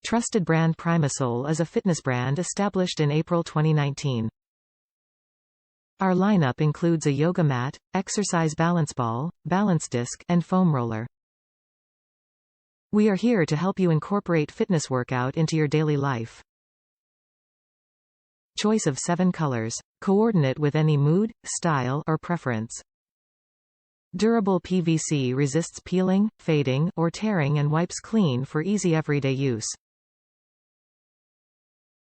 Trusted brand Primasole is a fitness brand established in April 2019. Our lineup includes a yoga mat, exercise balance ball, balance disc, and foam roller. We are here to help you incorporate fitness workout into your daily life. Choice of 7 colors. Coordinate with any mood, style, or preference. Durable PVC resists peeling, fading, or tearing and wipes clean for easy everyday use.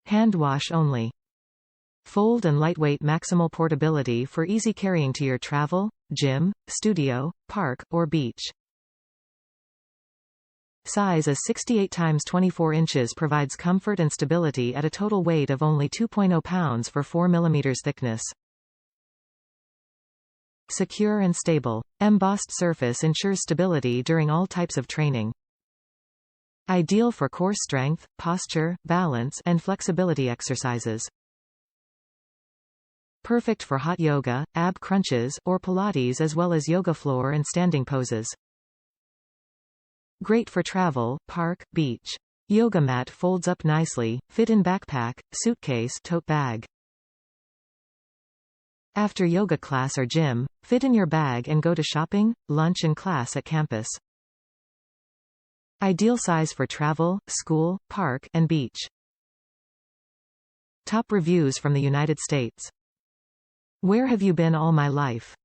Hand wash only. Fold and lightweight maximal portability for easy carrying to your travel, gym, studio, park, or beach. Size is 68 x 24 inches provides comfort and stability at a total weight of only 2.0 pounds for 4 mm thickness. Secure and stable. Embossed surface ensures stability during all types of training. Ideal for core strength, posture, balance, and flexibility exercises. Perfect for hot yoga, ab crunches, or Pilates as well as yoga floor and standing poses. Great for travel, park, beach. Yoga mat folds up nicely, fit in backpack, suitcase, tote bag. After yoga class or gym, fit in your bag and go to shopping, lunch and class at campus. Ideal size for travel, school, park, and beach. Top reviews from the United States. Where have you been all my life?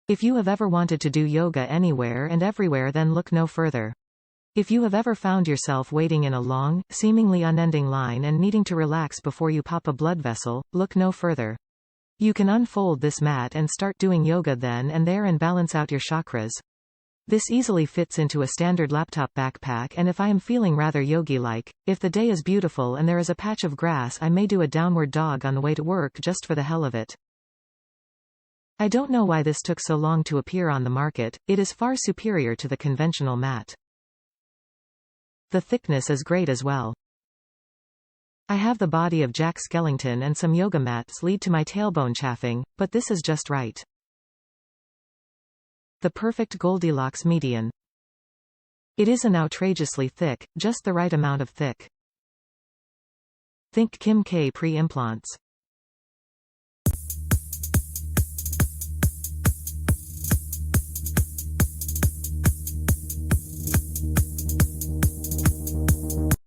If you have ever wanted to do yoga anywhere and everywhere, then look no further. If you have ever found yourself waiting in a long, seemingly unending line and needing to relax before you pop a blood vessel, look no further. You can unfold this mat and start doing yoga then and there and balance out your chakras. This easily fits into a standard laptop backpack, and if I am feeling rather yogi-like, if the day is beautiful and there is a patch of grass, I may do a downward dog on the way to work just for the hell of it. I don't know why this took so long to appear on the market. It is far superior to the conventional mat. The thickness is great as well. I have the body of Jack Skellington and some yoga mats lead to my tailbone chafing, but this is just right. The perfect Goldilocks median. It isn't outrageously thick, just the right amount of thick. Think Kim K pre-implants.